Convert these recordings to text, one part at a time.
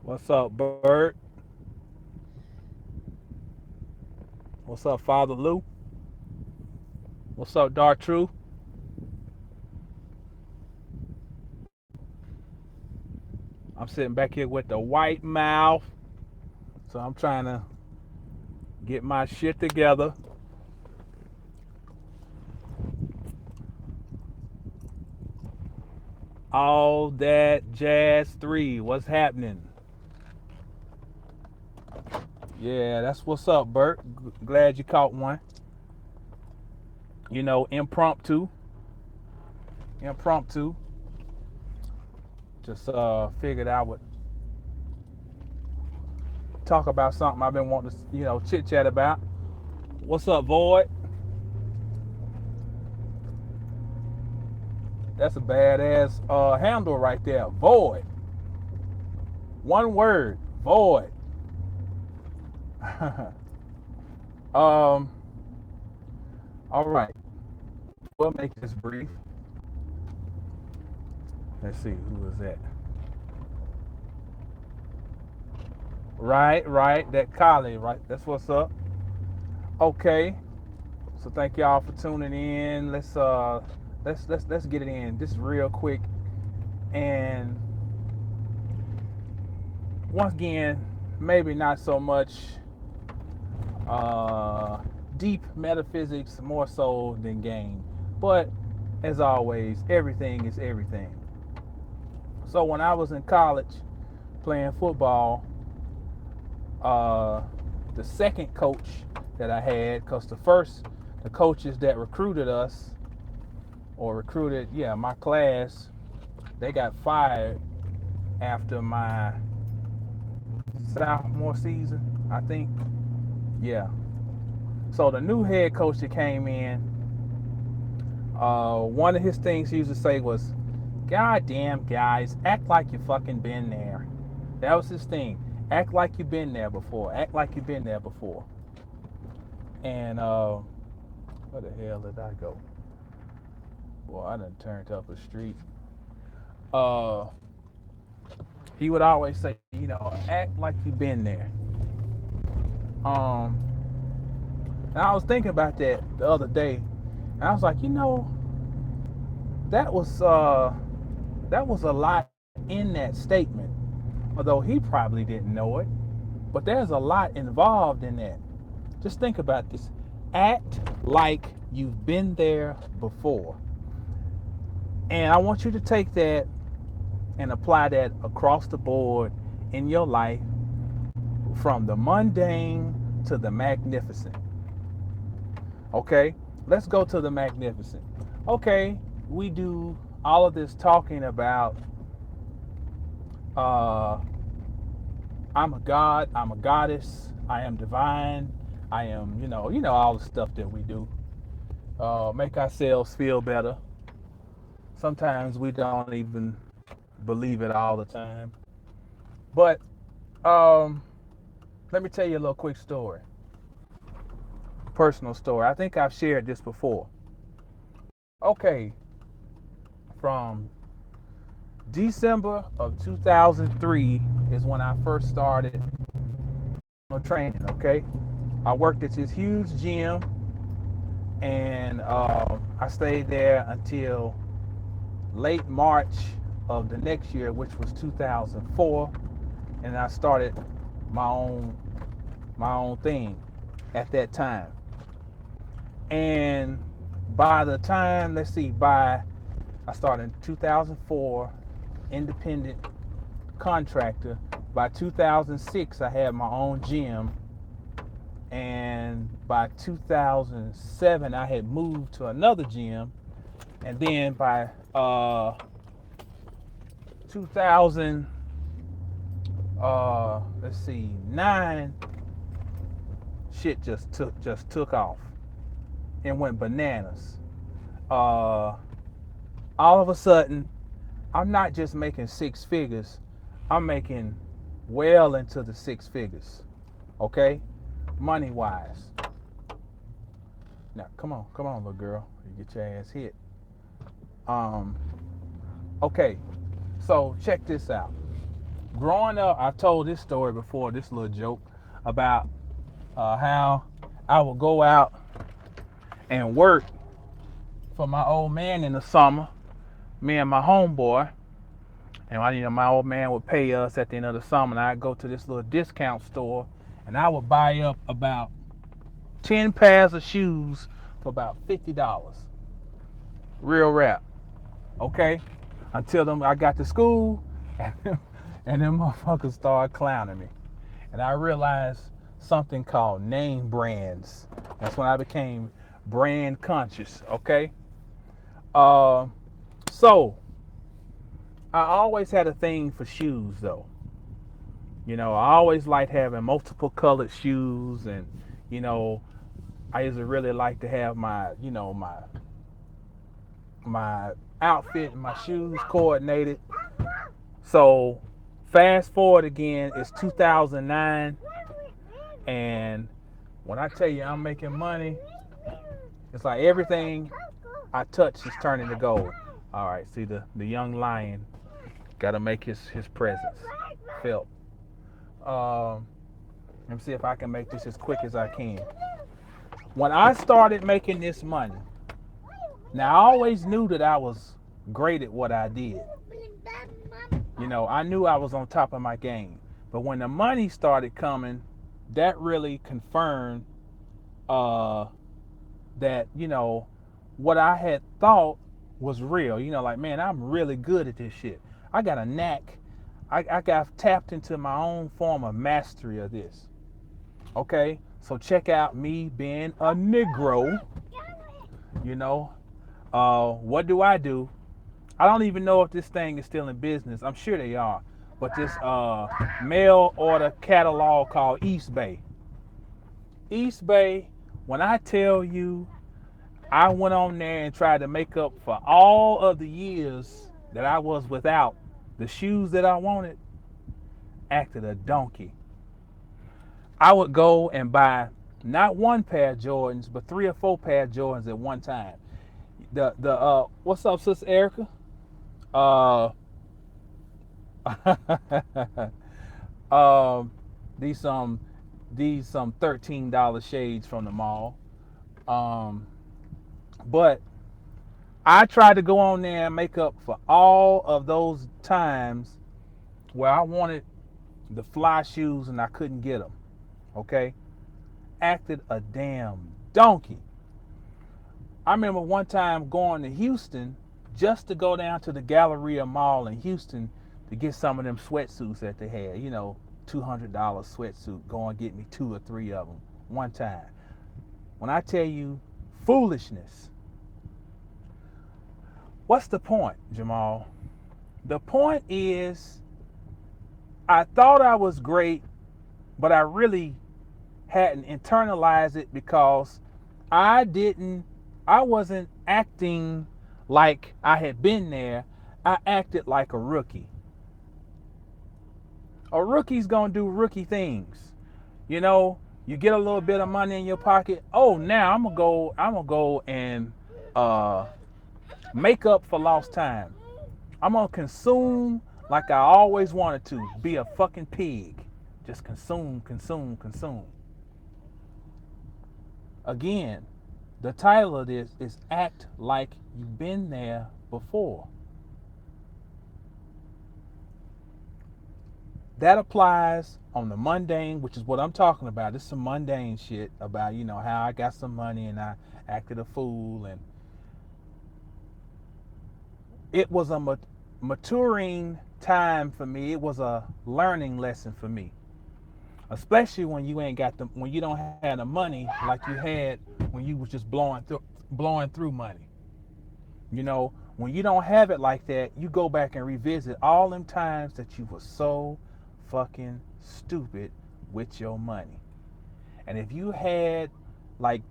What's up, Bert? What's up, Father Lou? What's up, Dark True? I'm sitting back here with the white mouth, so I'm trying to get my shit together. All that jazz 3. What's happening? Yeah, that's what's up, Bert. Glad you caught one. Impromptu. Impromptu. Just figured I would talk about something I've been wanting to, chit chat about. What's up, Void? That's a badass handle right there. Void. One word. Void. um. All right. We'll make this brief. Let's see who is that. Right. That Kali, right? That's what's up. Okay. So thank y'all for tuning in. Let's get it in just real quick. And once again, maybe not so much uh, deep metaphysics, more so than game. But as always, everything is everything. So when I was in college playing football, uh, the second coach that I had, because the coaches that recruited us or recruited, my class, they got fired after my sophomore season, I think. Yeah. So the new head coach that came in, one of his things he used to say was, "God damn guys, act like you fucking been there." That was his thing. Act like you've been there before. Act like you've been there before. And where the hell did I go? Boy, I done turned up a street. Uh, he would always say, act like you've been there. Um, and I was thinking about that the other day, and I was like, that was uh, that was a lot in that statement. Although he probably didn't know it, but there's a lot involved in that. Just think about this. Act like you've been there before. And I want you to take that and apply that across the board in your life, from the mundane to the magnificent. Okay, let's go to the magnificent. Okay, we do all of this talking about uh, I'm a god, I'm a goddess, I am divine, I am, all the stuff that we do. Make ourselves feel better. Sometimes we don't even believe it all the time. But um, let me tell you a little quick story, personal story. I think I've shared this before. Okay, from December of 2003 is when I first started training. Okay, I worked at this huge gym, and I stayed there until late March of the next year, which was 2004, and I started my own thing at that time. And by the time, let's see, by I started in 2004, independent contractor. By 2006, I had my own gym, and by 2007, I had moved to another gym, and then by 2000, let's see, 9, shit just took off and went bananas. Uh, all of a sudden, I'm not just making six figures, I'm making well into the six figures. Okay, money wise. Now, come on, little girl, you get your ass hit. Um, okay, so check this out. growing up, I've told this story before, this little joke about how I would go out and work for my old man in the summer, me and my homeboy. And my old man would pay us at the end of the summer, and I'd go to this little discount store, and I would buy up about 10 pairs of shoes for about $50. Real rap, okay? Until I got to school, and them motherfuckers started clowning me. And I realized something called name brands. That's when I became brand conscious, okay? Uh, so, I always had a thing for shoes, though. I always liked having multiple colored shoes, and you know, I used to really like to have my outfit and my shoes coordinated. So, fast forward again, it's 2009, and when I tell you I'm making money, it's like everything I touch is turning to gold. All right, see the young lion got to make his presence felt. Let me see if I can make this as quick as I can. When I started making this money, now I always knew that I was great at what I did. I knew I was on top of my game. But when the money started coming, that really confirmed that, what I had thought was real. Like, man, I'm really good at this shit. I got a knack. I got tapped into my own form of mastery of this. Okay? So check out me being a Negro. What do? I don't even know if this thing is still in business. I'm sure they are. But this mail order catalog called East Bay. East Bay, when I tell you, I went on there and tried to make up for all of the years that I was without the shoes that I wanted, acted a donkey. I would go and buy not one pair of Jordans, but 3 or 4 pair of Jordans at one time. What's up, Sister Erica? Uh, um, these some $13 shades from the mall. But I tried to go on there and make up for all of those times where I wanted the fly shoes and I couldn't get them. Okay? Acted a damn donkey. I remember one time going to Houston just to go down to the Galleria Mall in Houston to get some of them sweatsuits that they had. $200 sweatsuit. Go and get me 2 or 3 of them one time. When I tell you foolishness, what's the point, Jamal? The point is, I thought I was great, but I really hadn't internalized it because I wasn't acting like I had been there. I acted like a rookie. A rookie's gonna do rookie things. You get a little bit of money in your pocket. Oh, now I'm gonna go and make up for lost time. I'm gonna consume like I always wanted to. Be a fucking pig. Just consume, consume, consume. Again, the title of this is Act Like You've Been There Before. That applies on the mundane, which is what I'm talking about. This is some mundane shit about, how I got some money and I acted a fool. And it was a maturing time for me. It was a learning lesson for me. Especially when you when you don't have the money like you had when you was just blowing through money. When you don't have it like that, you go back and revisit all them times that you were so fucking stupid with your money. And if you had like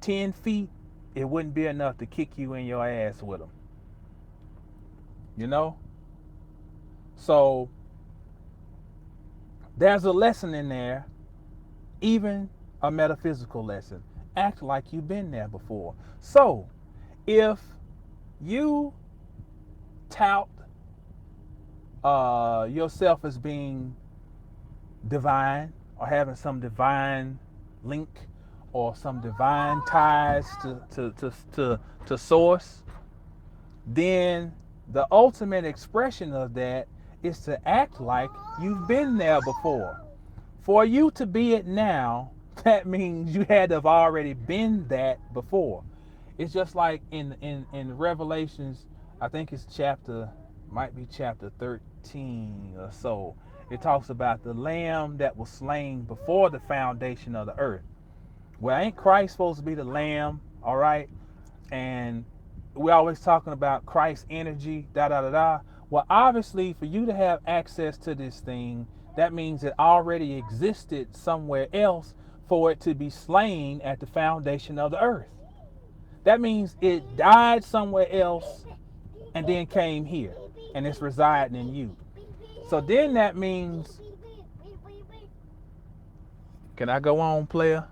10 feet, it wouldn't be enough to kick you in your ass with them. So there's a lesson in there, even a metaphysical lesson. Act like you've been there before. So if you tout yourself as being divine or having some divine link or some divine ties to source, then the ultimate expression of that is to act like you've been there before. For you to be it now, that means you had to have already been that before. It's just like in Revelations, I think it's might be chapter 13 or so. It talks about the lamb that was slain before the foundation of the earth. Well, ain't Christ supposed to be the lamb, all right? And we're always talking about Christ's energy, da da da da. Well, obviously, for you to have access to this thing, that means it already existed somewhere else for it to be slain at the foundation of the earth. That means it died somewhere else and then came here and it's residing in you. So then that means, can I go on, player?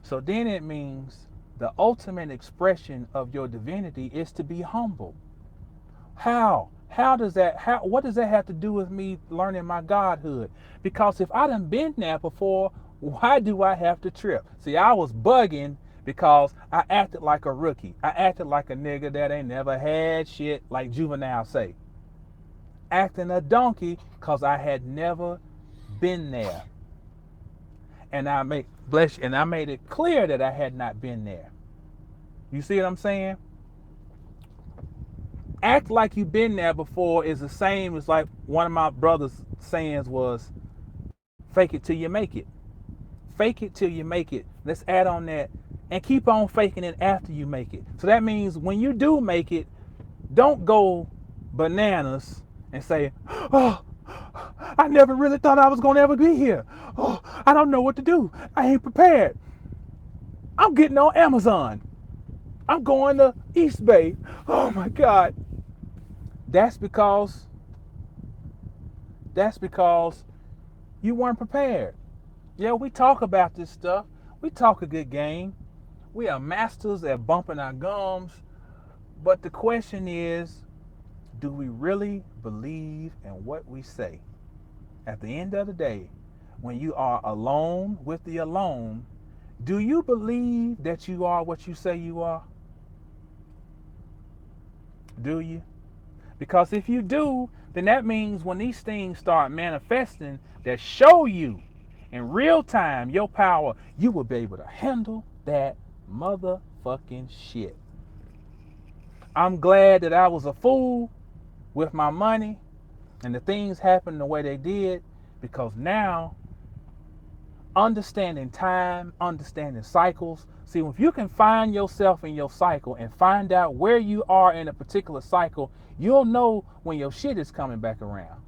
So then it means the ultimate expression of your divinity is to be humble. How? What does that have to do with me learning my godhood? Because if I done been there before, why do I have to trip? See, I was bugging because I acted like a rookie. I acted like a nigga that ain't never had shit, like Juvenile say. Acting a donkey because I had never been there. And I made it clear that I had not been there. You see what I'm saying? Act like you've been there before is the same as like one of my brother's sayings was, fake it till you make it. Fake it till you make it. Let's add on that and keep on faking it after you make it. So that means when you do make it, don't go bananas and say, oh, I never really thought I was going to ever be here. Oh, I don't know what to do. I ain't prepared. I'm getting on Amazon. I'm going to East Bay. Oh my God. That's because you weren't prepared. Yeah, we talk about this stuff. We talk a good game. We are masters at bumping our gums. But the question is, do we really believe in what we say? At the end of the day, when you are alone with the alone, do you believe that you are what you say you are? Do you? Because if you do, then that means when these things start manifesting that show you in real time your power, you will be able to handle that motherfucking shit. I'm glad that I was a fool with my money and the things happened the way they did, because now understanding time, understanding cycles. See, if you can find yourself in your cycle and find out where you are in a particular cycle, you'll know when your shit is coming back around.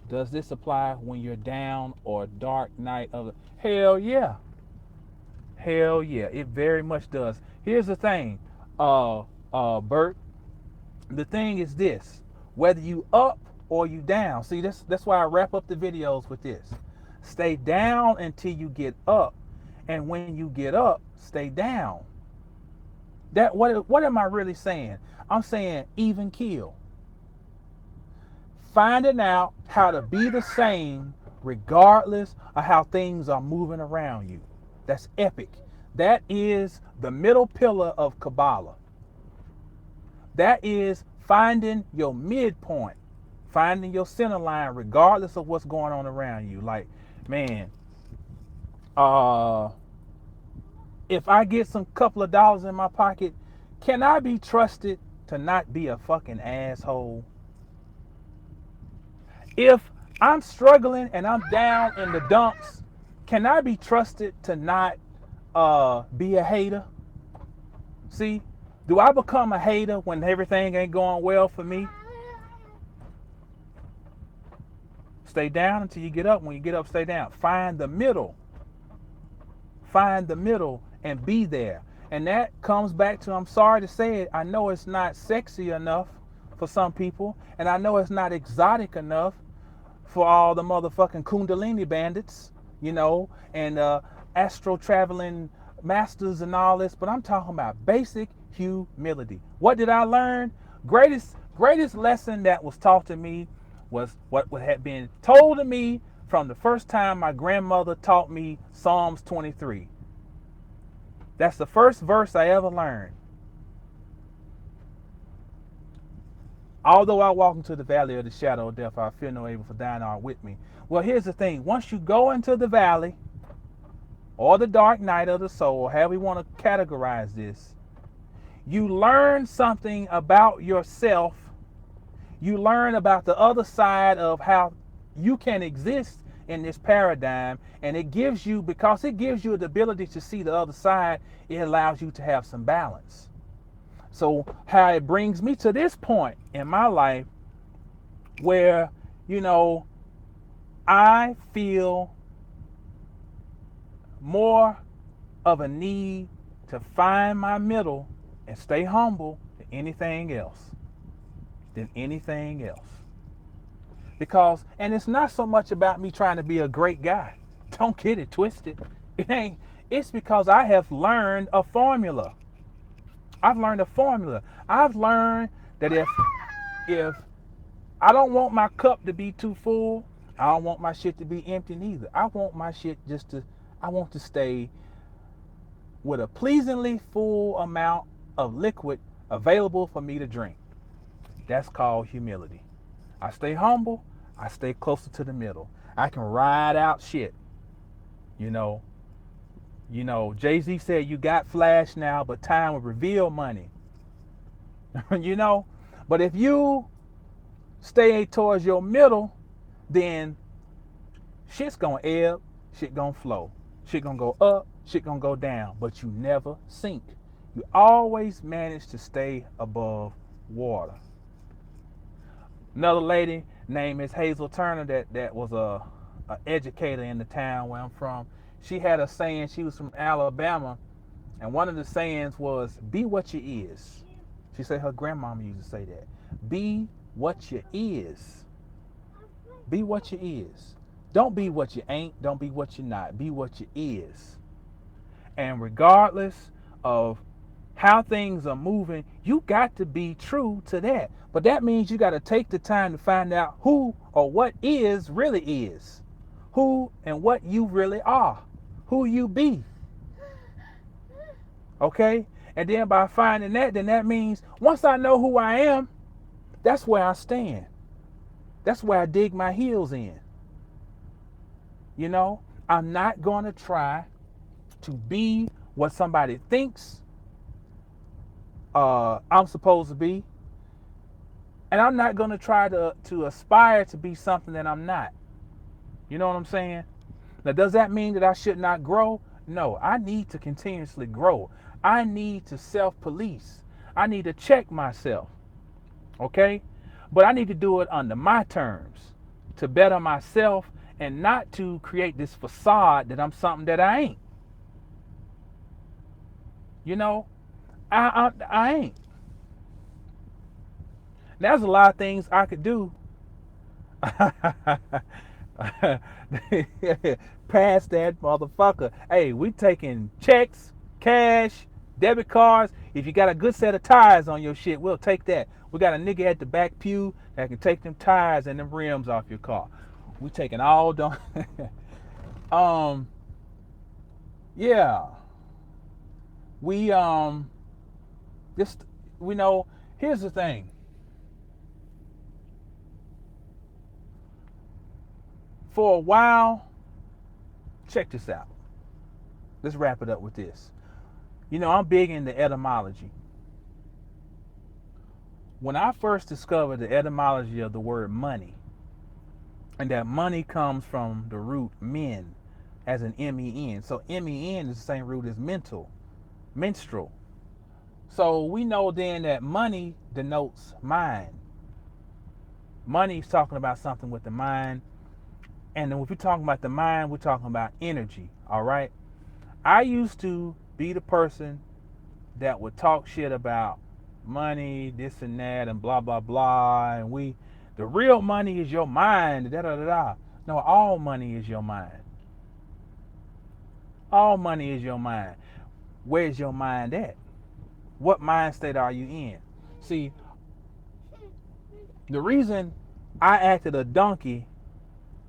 Does this apply when you're down or dark night of the... Hell yeah. Hell yeah, it very much does. Here's the thing, Bert. The thing is this: whether you up or you down. See, that's why I wrap up the videos with this. Stay down until you get up, and when you get up, stay down. That what am I really saying? I'm saying even keel. Finding out how to be the same regardless of how things are moving around you. That's epic. That is the middle pillar of Kabbalah. That is finding your midpoint, finding your center line regardless of what's going on around you. Like, man, if I get some couple of dollars in my pocket, can I be trusted to not be a fucking asshole? If I'm struggling and I'm down in the dumps, can I be trusted to not be a hater? See, do I become a hater when everything ain't going well for me? Stay down until you get up. When you get up, stay down. Find the middle. Find the middle and be there. And that comes back to, I'm sorry to say it, I know it's not sexy enough for some people, and I know it's not exotic enough for all the motherfucking Kundalini bandits, you know, and astral traveling masters and all this, but I'm talking about basic humility. What did I learn? Greatest greatest lesson that was taught to me was what had been told to me from the first time my grandmother taught me Psalms 23. That's the first verse I ever learned. Although I walk into the valley of the shadow of death, I fear no evil, for thine art with me. Well, here's the thing. Once you go into the valley or the dark night of the soul, however you want to categorize this, you learn something about yourself. You learn about the other side of how you can exist in this paradigm. And it gives you, because it gives you the ability to see the other side, it allows you to have some balance. So how it brings me to this point in my life where, I feel more of a need to find my middle and stay humble than anything else. Because, and it's not so much about me trying to be a great guy. Don't get it twisted. It's because I have learned a formula. I've learned that if I don't want my cup to be too full, I don't want my shit to be empty neither. I want my shit I want to stay with a pleasingly full amount of liquid available for me to drink. That's called humility. I stay humble. I stay closer to the middle. I can ride out shit. Jay-Z said you got flash now, but time will reveal money. But if you stay towards your middle, then shit's gonna ebb, shit gonna flow, shit gonna go up, shit gonna go down, but you never sink. You always manage to stay above water. Another lady named Miss Hazel Turner that was a educator in the town where I'm from. She had a saying. She was from Alabama, and one of the sayings was, be what you is. She said her grandmama used to say that. Be what you is. Be what you is. Don't be what you ain't. Don't be what you're not. Be what you is. And regardless of how things are moving, you got to be true to that. But that means you got to take the time to find out who or what is really is. Who and what you really are. Who you be. Okay? And then by finding that, then that means once I know who I am, that's where I stand. That's where I dig my heels in. I'm not going to try to be what somebody thinks I'm supposed to be. And I'm not going to try to aspire to be something that I'm not. You know what I'm saying? Now, does that mean that I should not grow? No, I need to continuously grow. I need to self-police. I need to check myself. Okay? But I need to do it under my terms to better myself and not to create this facade that I'm something that I ain't. I ain't. There's a lot of things I could do. Pass that motherfucker. Hey, we taking checks, cash, debit cards. If you got a good set of tires on your shit, we'll take that. We got a nigga at the back pew that can take them tires and them rims off your car. We taking all done. Yeah. We here's the thing. For a while, check this out. Let's wrap it up with this. I'm big into etymology. When I first discovered the etymology of the word money, and that money comes from the root men, as an M-E-N. So M-E-N is the same root as menstrual. So we know then that money denotes mind. Money is talking about something with the mind. And then if we're talking about the mind, we're talking about energy, all right? I used to be the person that would talk shit about money, this and that, and blah, blah, blah. And the real money is your mind, da, da, da, da. No, all money is your mind. All money is your mind. Where's your mind at? What mind state are you in? See, The reason I acted a donkey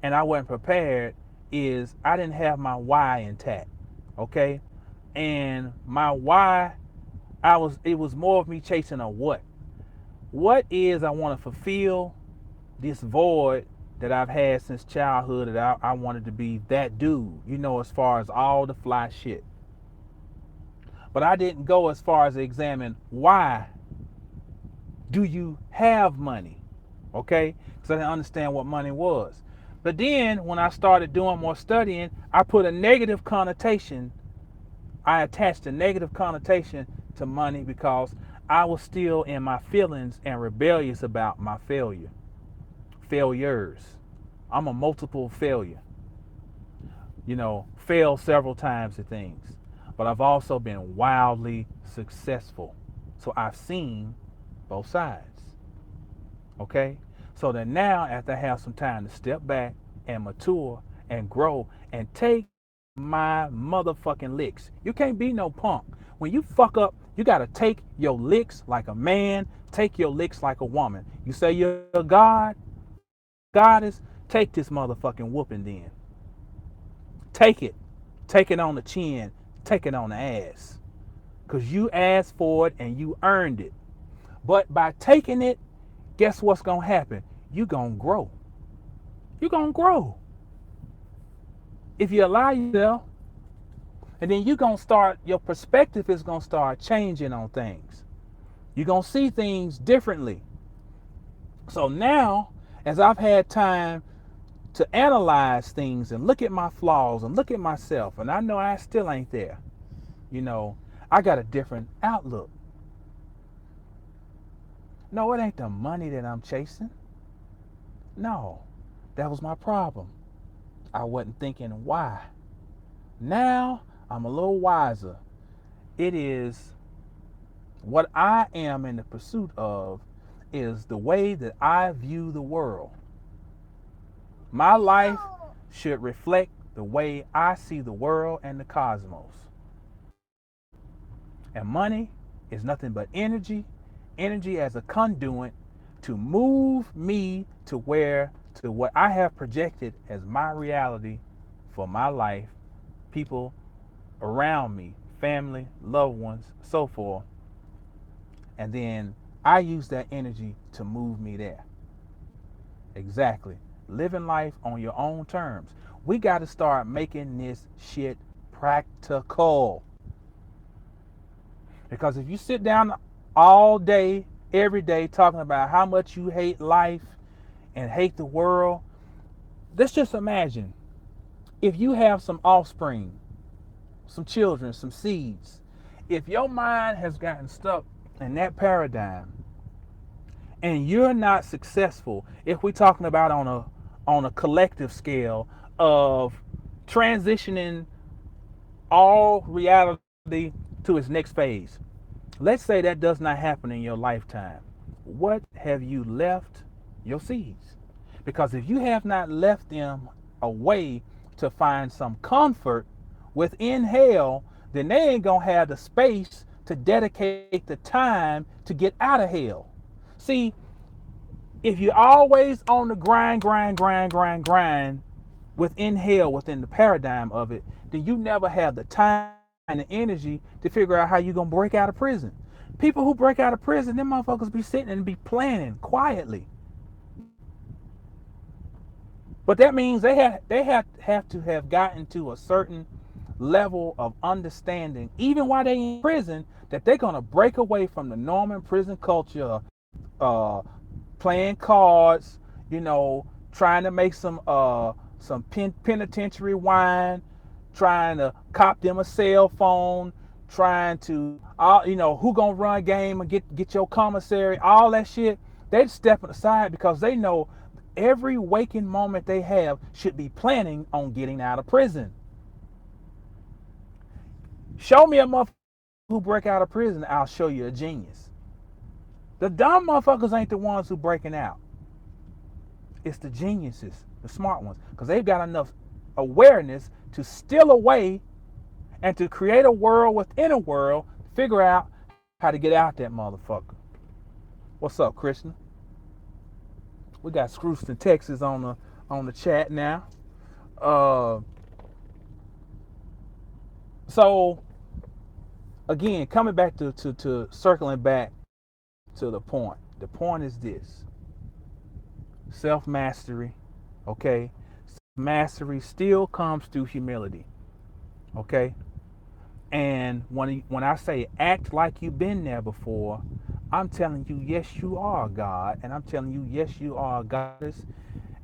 and I wasn't prepared is I didn't have my why intact. Okay? And my why, it was more of me chasing a what. What is I want to fulfill this void that I've had since childhood, that I wanted to be that dude, as far as all the fly shit. But I didn't go as far as to examine why do you have money? Okay? Because I didn't understand what money was. But then when I started doing more studying, I put a negative connotation. I attached a negative connotation to money because I was still in my feelings and rebellious about my failures. I'm a multiple failure. Failed several times at things. But I've also been wildly successful. So I've seen both sides. Okay? So that now, after I have some time to step back and mature and grow and take my motherfucking licks. You can't be no punk. When you fuck up, you gotta take your licks like a man, take your licks like a woman. You say you're a god, goddess, take this motherfucking whooping then. Take it. Take it on the chin, take it on the ass. Because you asked for it and you earned it. But by taking it, guess what's gonna happen? You gonna grow. You gonna grow. If you allow yourself, and then you gonna start, your perspective is gonna start changing on things. You're gonna see things differently. So now, as I've had time to analyze things and look at my flaws and look at myself, and I know I still ain't there, I got a different outlook. No, it ain't the money that I'm chasing. No, that was my problem. I wasn't thinking why. Now I'm a little wiser. It is what I am in the pursuit of is the way that I view the world. My life should reflect the way I see the world and the cosmos. And money is nothing but energy as a conduit to move me to what I have projected as my reality for my life, people around me, family, loved ones, so forth. And then I use that energy to move me there. Exactly. Living life on your own terms. We got to start making this shit practical. Because if you sit down all day, every day, talking about how much you hate life and hate the world, let's just imagine if you have some offspring, some children, some seeds, if your mind has gotten stuck in that paradigm and you're not successful, if we're talking about on a collective scale of transitioning all reality to its next phase, let's say that does not happen in your lifetime. What have you left your seeds? Because if you have not left them a way to find some comfort within hell, then they ain't gonna have the space to dedicate the time to get out of hell. See, if you're always on the grind within hell, within the paradigm of it, then you never have the time and the energy to figure out how you're gonna break out of prison. People who break out of prison, them motherfuckers be sitting and be planning quietly. But that means they have to have gotten to a certain level of understanding, even while they in prison, that they're gonna break away from the normal prison culture, uh, playing cards, trying to make some penitentiary wine, trying to cop them a cell phone, trying to who gonna run game and get your commissary, all that shit. They stepping aside because they know every waking moment they have should be planning on getting out of prison. Show me a motherfucker who break out of prison, I'll show you a genius. The dumb motherfuckers ain't the ones who breaking out. It's the geniuses, the smart ones, because they've got enough awareness to steal away and to create a world within a world, figure out how to get out that motherfucker. What's up, Krishna? We got Scrooston, Texas on the chat now. Uh, so again, coming back to circling back to the point. The point is this: self mastery. Okay, mastery still comes through humility. Okay, and when I say act like you've been there before, I'm telling you, yes, you are God, and I'm telling you, yes, you are a goddess,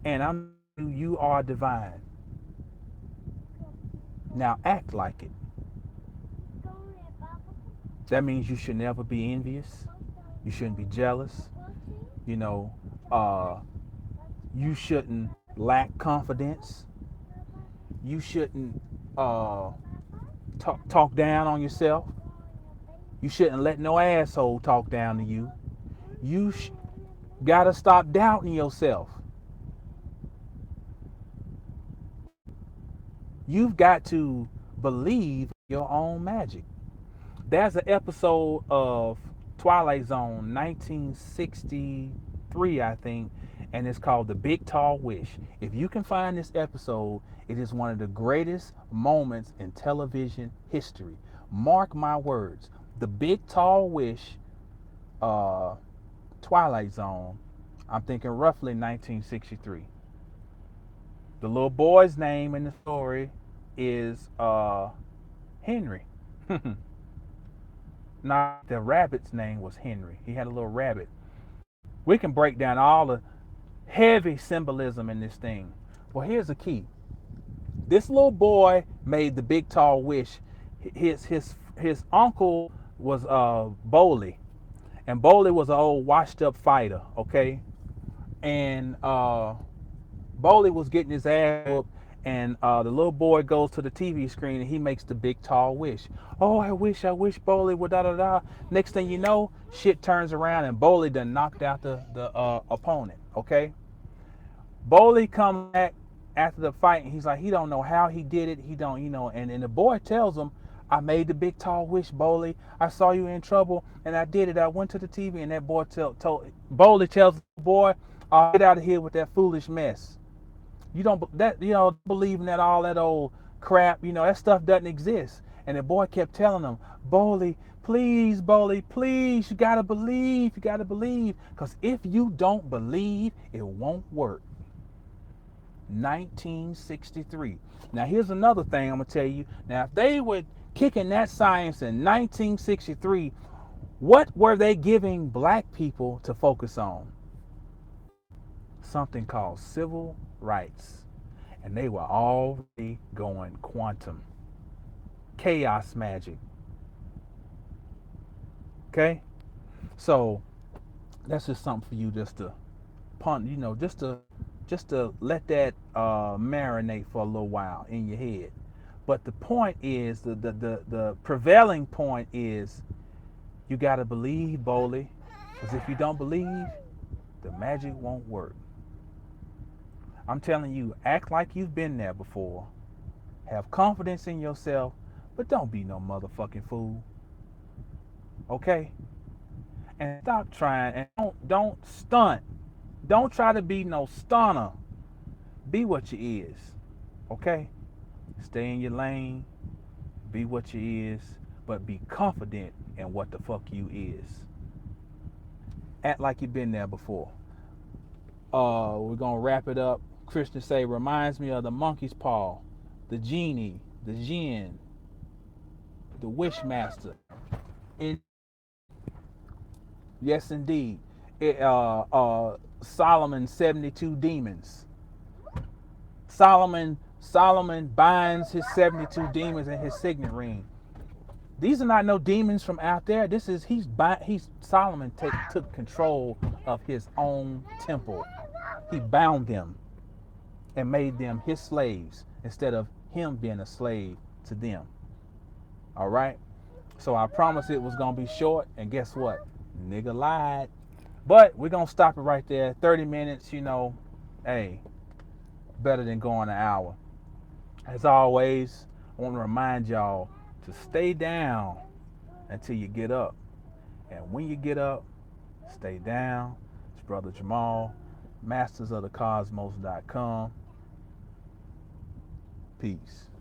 and I'm telling you, you are divine. Now act like it. That means you should never be envious. You shouldn't be jealous. You know, uh, you shouldn't lack confidence. You shouldn't uh, talk down on yourself. You shouldn't let no asshole talk down to you. You gotta stop doubting yourself. You've got to believe your own magic. There's an episode of Twilight Zone 1963, I think, and it's called The Big Tall Wish. If you can find this episode, it is one of the greatest moments in television history. Mark my words. The Big Tall Wish, uh, Twilight Zone, I'm thinking roughly 1963. The little boy's name in the story is Henry. Not the rabbit's name was Henry. He had a little rabbit. We can break down all the heavy symbolism in this thing. Well, here's the key. This little boy made the big tall wish. His uncle was Bowley, and Bowley was an old washed up fighter. Okay, and Bowley was getting his ass whooped, and the little boy goes to the TV screen and he makes the big tall wish. Oh, I wish Bowley would da da da. Next thing you know, shit turns around and Bowley done knocked out the opponent. Okay, Bowley comes back after the fight and he's like, he don't know how he did it. He don't, and the boy tells him, I made the big tall wish, Bowley. I saw you in trouble and I did it. I went to the TV and that boy told Bowley tells the boy, I'll get out of here with that foolish mess. You don't that believe in that all that old crap. That stuff doesn't exist. And the boy kept telling him, Bowley, please, you gotta believe, because if you don't believe, it won't work. 1963. Now here's another thing I'm gonna tell you. Now if they were kicking that science in 1963, what were they giving black people to focus on? Something called civil rights. And they were already going quantum. Chaos magic. Okay? So that's just something for you just to punt, just to let that marinate for a little while in your head. But the point is, the prevailing point is, you gotta believe, Bowley. Because if you don't believe, the magic won't work. I'm telling you, act like you've been there before. Have confidence in yourself, but don't be no motherfucking fool. Okay? And stop trying and don't stunt. Don't try to be no stunner. Be what you is. Okay? Stay in your lane. Be what you is, but be confident in what the fuck you is. Act like you've been there before. We're gonna wrap it up. Christian say reminds me of the monkey's paw, the genie, the jinn, the wishmaster. It, yes, indeed. Solomon's 72 demons. Solomon binds his 72 demons in his signet ring. These are not no demons from out there. This is Solomon took control of his own temple. He bound them and made them his slaves instead of him being a slave to them. All right. So I promised it was gonna be short, and guess what? Nigga lied. But we're gonna stop it right there. 30 minutes, hey, better than going an hour. As always, I want to remind y'all to stay down until you get up. And when you get up, stay down. It's Brother Jamal. mastersofthecosmos.com. Peace.